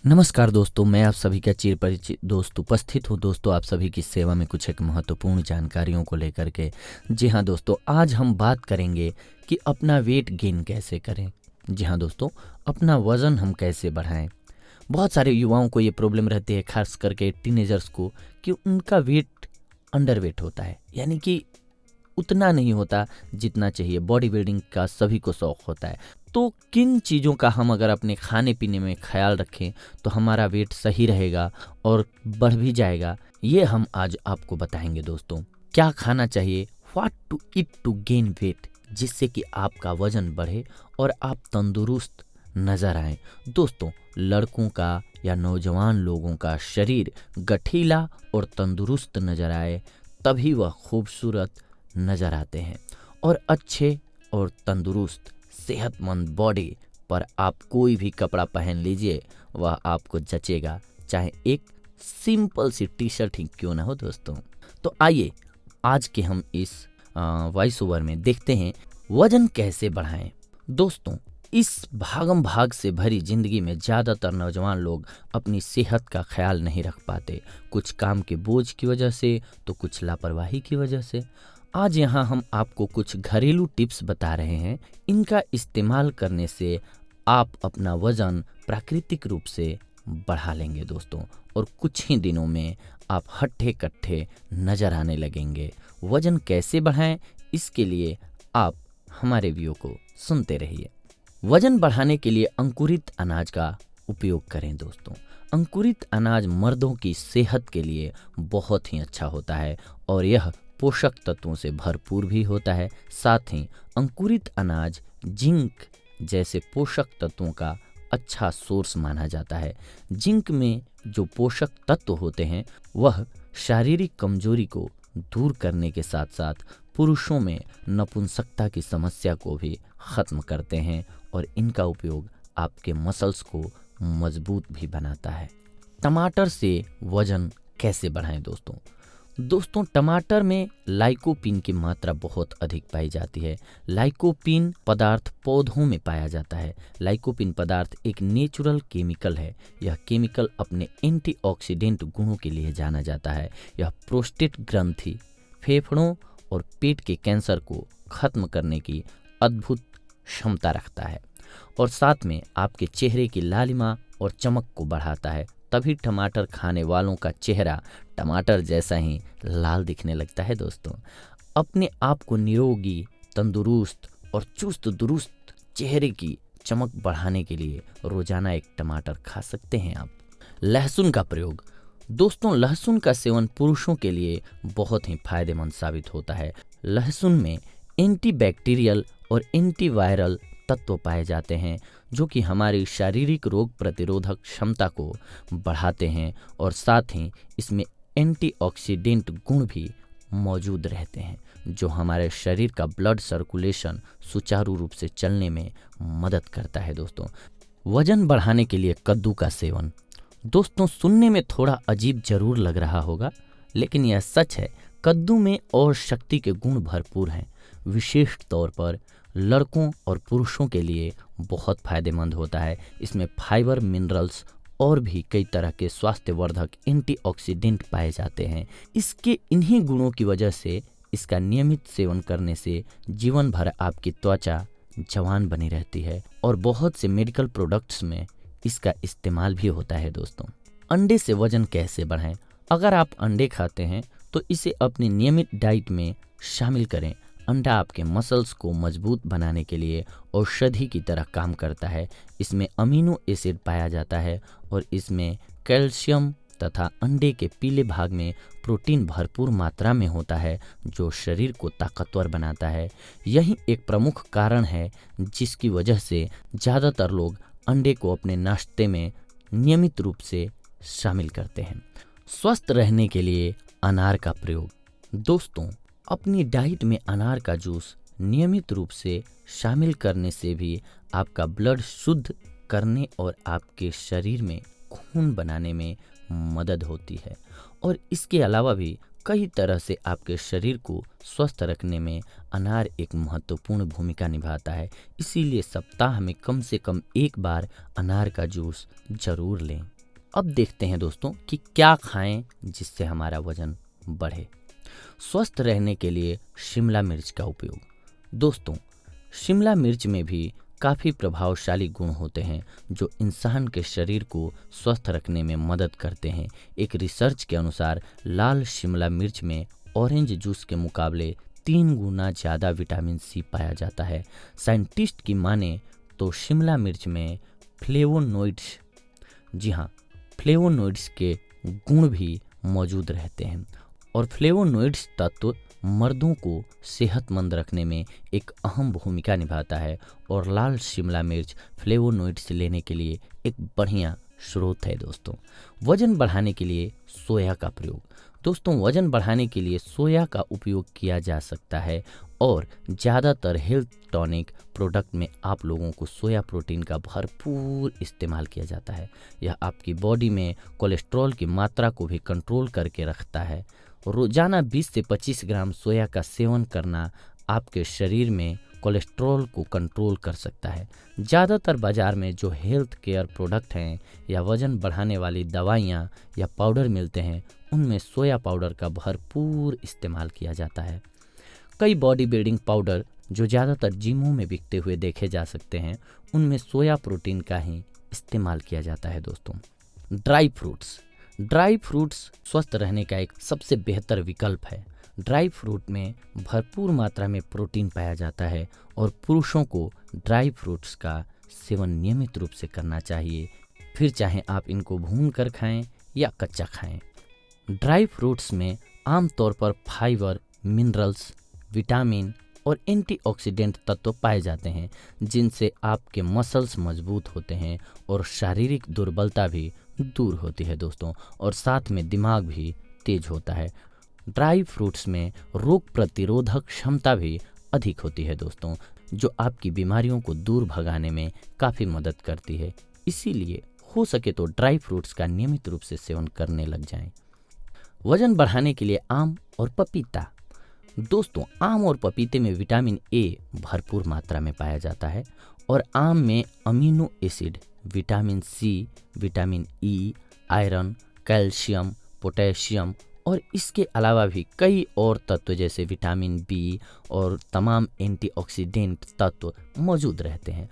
नमस्कार दोस्तों, मैं आप सभी का चिर परिचित दोस्त उपस्थित हूँ। दोस्तों, आप सभी की सेवा में कुछ एक महत्वपूर्ण जानकारियों को लेकर के। जी हाँ दोस्तों, आज हम बात करेंगे कि अपना वेट गेन कैसे करें। जी हाँ दोस्तों, अपना वज़न हम कैसे बढ़ाएं। बहुत सारे युवाओं को ये प्रॉब्लम रहती है, खास करके टीनेजर्स को, कि उनका वेट अंडर वेट होता है, यानी कि उतना नहीं होता जितना चाहिए। बॉडी बिल्डिंग का सभी को शौक होता है। तो किन चीज़ों का हम अगर अपने खाने पीने में ख्याल रखें तो हमारा वेट सही रहेगा और बढ़ भी जाएगा, ये हम आज आपको बताएंगे दोस्तों। क्या खाना चाहिए, what to eat to gain weight, जिससे कि आपका वजन बढ़े और आप तंदुरुस्त नजर आए। दोस्तों, लड़कों का या नौजवान लोगों का शरीर गठीला और तंदुरुस्त नजर आए तभी वह खूबसूरत नजर आते हैं। और अच्छे और तंदुरुस्त सेहतमंद बॉडी पर आप कोई भी कपड़ा पहन लीजिए, वह आपको जचेगा, चाहे एक सिंपल सी टी शर्ट ही क्यों ना हो दोस्तों। तो आइए आज के हम इस वॉइस ओवर में देखते हैं वजन कैसे बढ़ाएं। दोस्तों, इस भागम भाग से भरी जिंदगी में ज़्यादातर नौजवान लोग अपनी सेहत का ख्याल नहीं रख पाते, कुछ काम के बोझ की वजह से तो कुछ लापरवाही की वजह से। आज यहाँ हम आपको कुछ घरेलू टिप्स बता रहे हैं। इनका इस्तेमाल करने से आप अपना वजन प्राकृतिक रूप से बढ़ा लेंगे दोस्तों, और कुछ ही दिनों में आप हट्ठे कट्ठे नजर आने लगेंगे। वजन कैसे बढ़ाएं, इसके लिए आप हमारे वीडियो को सुनते रहिए। वजन बढ़ाने के लिए अंकुरित अनाज का उपयोग करें दोस्तों। अंकुरित अनाज मर्दों की सेहत के लिए बहुत ही अच्छा होता है और यह पोषक तत्वों से भरपूर भी होता है। साथ ही अंकुरित अनाज जिंक जैसे पोषक तत्वों का अच्छा सोर्स माना जाता है। जिंक में जो पोषक तत्व होते हैं वह शारीरिक कमजोरी को दूर करने के साथ साथ पुरुषों में नपुंसकता की समस्या को भी खत्म करते हैं, और इनका उपयोग आपके मसल्स को मजबूत भी बनाता है। टमाटर से वजन कैसे बढ़ाएं दोस्तों। दोस्तों, टमाटर में लाइकोपीन की मात्रा बहुत अधिक पाई जाती है। लाइकोपीन पदार्थ पौधों में पाया जाता है। लाइकोपीन पदार्थ एक नेचुरल केमिकल है। यह केमिकल अपने एंटीऑक्सीडेंट गुणों के लिए जाना जाता है। यह प्रोस्टेट ग्रंथि, फेफड़ों और पेट के कैंसर को खत्म करने की अद्भुत क्षमता रखता है, और साथ में आपके चेहरे की लालिमा और चमक को बढ़ाता है। तभी टमाटर खाने वालों का चेहरा टमाटर जैसा ही लाल दिखने लगता है दोस्तों। अपने आप को निरोगी, तंदुरुस्त और चुस्त दुरुस्त चेहरे की चमक बढ़ाने के लिए रोजाना एक टमाटर खा सकते हैं आप। लहसुन का प्रयोग। दोस्तों, लहसुन का सेवन पुरुषों के लिए बहुत ही फायदेमंद साबित होता है। लहसुन में एंटीबैक्टीरियल और एंटीवायरल तत्व पाए जाते हैं जो कि हमारी शारीरिक रोग प्रतिरोधक क्षमता को बढ़ाते हैं, और साथ ही इसमें एंटीऑक्सीडेंट गुण भी मौजूद रहते हैं जो हमारे शरीर का ब्लड सर्कुलेशन सुचारू रूप से चलने में मदद करता है दोस्तों। वजन बढ़ाने के लिए कद्दू का सेवन। दोस्तों, सुनने में थोड़ा अजीब जरूर लग रहा होगा, लेकिन यह सच है। कद्दू में और शक्ति के गुण भरपूर हैं। विशेष तौर पर लड़कों और पुरुषों के लिए बहुत फायदेमंद होता है। इसमें फाइबर, मिनरल्स और भी कई तरह के स्वास्थ्यवर्धक एंटीऑक्सीडेंट पाए जाते हैं। इसके इन्हीं गुणों की वजह से इसका नियमित सेवन करने से जीवन भर आपकी त्वचा जवान बनी रहती है, और बहुत से मेडिकल प्रोडक्ट्स में इसका इस्तेमाल भी होता है दोस्तों। अंडे से वजन कैसे बढ़ाएं। अगर आप अंडे खाते हैं तो इसे अपनी नियमित डाइट में शामिल करें। अंडा आपके मसल्स को मजबूत बनाने के लिए औषधि की तरह काम करता है। इसमें अमीनो एसिड पाया जाता है और इसमें कैल्शियम तथा अंडे के पीले भाग में प्रोटीन भरपूर मात्रा में होता है जो शरीर को ताकतवर बनाता है। यही एक प्रमुख कारण है जिसकी वजह से ज़्यादातर लोग अंडे को अपने नाश्ते में नियमित रूप से शामिल करते हैं। स्वस्थ रहने के लिए अनार का प्रयोग। दोस्तों, अपनी डाइट में अनार का जूस नियमित रूप से शामिल करने से भी आपका ब्लड शुद्ध करने और आपके शरीर में खून बनाने में मदद होती है, और इसके अलावा भी कई तरह से आपके शरीर को स्वस्थ रखने में अनार एक महत्वपूर्ण भूमिका निभाता है। इसीलिए सप्ताह में कम से कम एक बार अनार का जूस जरूर लें। अब देखते हैं दोस्तों कि क्या खाएं जिससे हमारा वजन बढ़े। स्वस्थ रहने के लिए शिमला मिर्च का उपयोग। दोस्तों, शिमला मिर्च में भी काफ़ी प्रभावशाली गुण होते हैं जो इंसान के शरीर को स्वस्थ रखने में मदद करते हैं। एक रिसर्च के अनुसार लाल शिमला मिर्च में ऑरेंज जूस के मुकाबले 3 गुना ज़्यादा विटामिन सी पाया जाता है। साइंटिस्ट की माने तो शिमला मिर्च में फ्लेवोनोइड्स, जी हाँ, फ्लेवोनोइड्स के गुण भी मौजूद रहते हैं और फ्लेवोनोइड्स तत्व मर्दों को सेहतमंद रखने में एक अहम भूमिका निभाता है और लाल शिमला मिर्च फ्लेवोनोइड्स लेने के लिए एक बढ़िया स्रोत है। दोस्तों, वजन बढ़ाने के लिए सोया का प्रयोग। दोस्तों, वजन बढ़ाने के लिए सोया का उपयोग किया जा सकता है और ज़्यादातर हेल्थ टॉनिक प्रोडक्ट में आप लोगों को सोया प्रोटीन का भरपूर इस्तेमाल किया जाता है। यह आपकी बॉडी में कोलेस्ट्रॉल की मात्रा को भी कंट्रोल करके रखता है। रोजाना 20 से 25 ग्राम सोया का सेवन करना आपके शरीर में कोलेस्ट्रॉल को कंट्रोल कर सकता है। ज़्यादातर बाज़ार में जो हेल्थ केयर प्रोडक्ट हैं या वज़न बढ़ाने वाली दवाइयाँ या पाउडर मिलते हैं, उनमें सोया पाउडर का भरपूर इस्तेमाल किया जाता है। कई बॉडी बिल्डिंग पाउडर जो ज़्यादातर जिमों में बिकते हुए देखे जा सकते हैं, उनमें सोया प्रोटीन का ही इस्तेमाल किया जाता है। दोस्तों, ड्राई फ्रूट्स स्वस्थ रहने का एक सबसे बेहतर विकल्प है। ड्राई फ्रूट में भरपूर मात्रा में प्रोटीन पाया जाता है और पुरुषों को ड्राई फ्रूट्स का सेवन नियमित रूप से करना चाहिए, फिर चाहे आप इनको भून कर खाएं या कच्चा खाएं। ड्राई फ्रूट्स में आमतौर पर फाइबर, मिनरल्स, विटामिन और एंटीऑक्सीडेंट तत्व पाए जाते हैं जिनसे आपके मसल्स मजबूत होते हैं और शारीरिक दुर्बलता भी दूर होती है। दोस्तों, और साथ में दिमाग भी तेज होता है। ड्राई फ्रूट्स में रोग प्रतिरोधक क्षमता भी अधिक होती है दोस्तों, जो आपकी बीमारियों को दूर भगाने में काफ़ी मदद करती है। इसीलिए हो सके तो ड्राई फ्रूट्स का नियमित रूप से सेवन करने लग जाएं। वजन बढ़ाने के लिए आम और पपीता। दोस्तों, आम और पपीते में विटामिन ए भरपूर मात्रा में पाया जाता है और आम में amino acid, vitamin C, vitamin E, iron, calcium, potassium और इसके अलावा भी कई और तत्व जैसे विटामिन बी और तमाम एंटीऑक्सीडेंट तत्व मौजूद रहते हैं।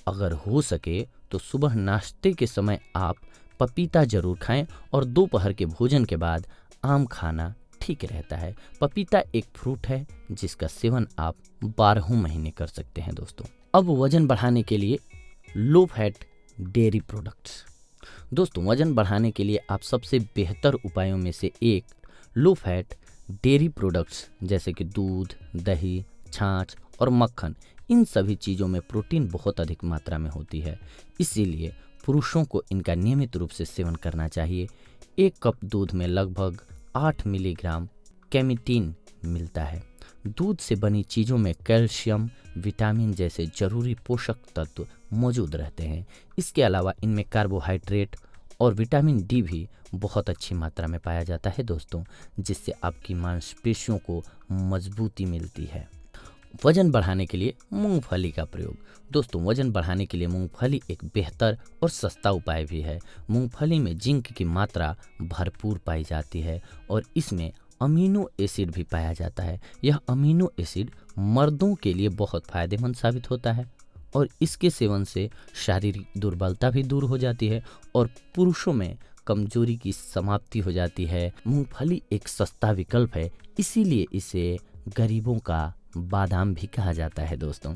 अगर हो सके तो सुबह नाश्ते के समय आप पपीता जरूर खाएं और दोपहर के भोजन के बाद आम खाना ठीक रहता है। पपीता एक फ्रूट है जिसका सेवन आप 12 महीने कर सकते हैं। दोस्तों, अब वजन बढ़ाने के लिए लो फैट डेयरी प्रोडक्ट्स। दोस्तों, वजन बढ़ाने के लिए आप सबसे बेहतर उपायों में से एक लो फैट डेयरी प्रोडक्ट्स जैसे कि दूध, दही, छाछ और मक्खन, इन सभी चीज़ों में प्रोटीन बहुत अधिक मात्रा में होती है। इसीलिए पुरुषों को इनका नियमित रूप से सेवन करना चाहिए। 1 कप दूध में लगभग 8 मिलीग्राम कैमिटीन मिलता है। दूध से बनी चीज़ों में कैल्शियम, विटामिन जैसे जरूरी पोषक तत्व मौजूद रहते हैं। इसके अलावा इनमें कार्बोहाइड्रेट और विटामिन डी भी बहुत अच्छी मात्रा में पाया जाता है दोस्तों, जिससे आपकी मांसपेशियों को मजबूती मिलती है। वजन बढ़ाने के लिए मूंगफली का प्रयोग। दोस्तों, वजन बढ़ाने के लिए मूंगफली एक बेहतर और सस्ता उपाय भी है। मूंगफली में जिंक की मात्रा भरपूर पाई जाती है और इसमें अमीनो एसिड भी पाया जाता है। यह अमीनो एसिड मर्दों के लिए बहुत फायदेमंद साबित होता है और इसके सेवन से शारीरिक दुर्बलता भी दूर हो जाती है और पुरुषों में कमजोरी की समाप्ति हो जाती है। मूंगफली एक सस्ता विकल्प है, इसीलिए इसे गरीबों का बादाम भी कहा जाता है दोस्तों।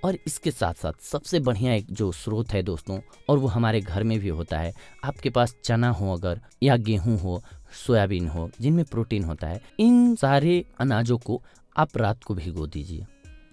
और इसके साथ साथ सबसे बढ़िया एक जो स्रोत है दोस्तों, और वो हमारे घर में भी होता है, आपके पास चना हो अगर, या गेहूं हो, सोयाबीन हो, जिनमें प्रोटीन होता है, इन सारे अनाजों को आप रात को भिगो दीजिए।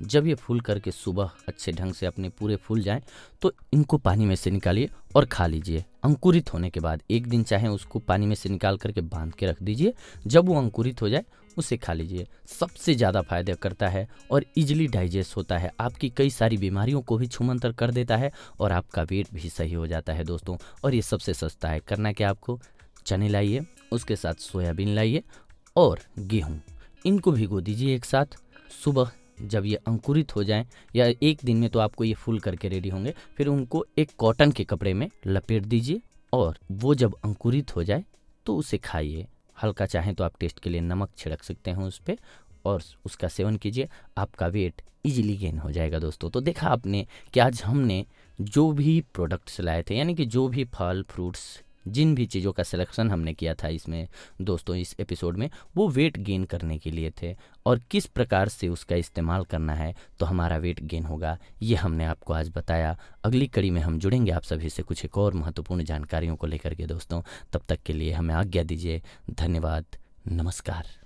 जब ये फूल करके सुबह अच्छे ढंग से अपने पूरे फूल जाएं तो इनको पानी में से निकालिए और खा लीजिए। अंकुरित होने के बाद 1 दिन चाहे उसको पानी में से निकाल करके बांध के रख दीजिए। जब वो अंकुरित हो जाए उसे खा लीजिए। सबसे ज़्यादा फायदा करता है और इजीली डाइजेस्ट होता है, आपकी कई सारी बीमारियों को भी छूमंतर कर देता है और आपका वेट भी सही हो जाता है दोस्तों। और ये सबसे सस्ता है। करना क्या, आपको चने लाइए, उसके साथ सोयाबीन लाइए और गेहूँ, इनको भिगो दीजिए एक साथ। सुबह जब ये अंकुरित हो जाएं, या एक दिन में तो आपको ये फूल करके रेडी होंगे, फिर उनको एक कॉटन के कपड़े में लपेट दीजिए और वो जब अंकुरित हो जाए तो उसे खाइए। हल्का चाहें तो आप टेस्ट के लिए नमक छिड़क सकते हैं उस पर और उसका सेवन कीजिए। आपका वेट इजीली गेन हो जाएगा दोस्तों। तो देखा आपने कि आज हमने जो भी प्रोडक्ट्स लाए थे, यानी कि जो भी फल फ्रूट्स, जिन भी चीज़ों का सिलेक्शन हमने किया था इसमें दोस्तों, इस एपिसोड में, वो वेट गेन करने के लिए थे और किस प्रकार से उसका इस्तेमाल करना है तो हमारा वेट गेन होगा, ये हमने आपको आज बताया। अगली कड़ी में हम जुड़ेंगे आप सभी से कुछ एक और महत्वपूर्ण जानकारियों को लेकर के दोस्तों। तब तक के लिए हमें आज्ञा दीजिए। धन्यवाद। नमस्कार।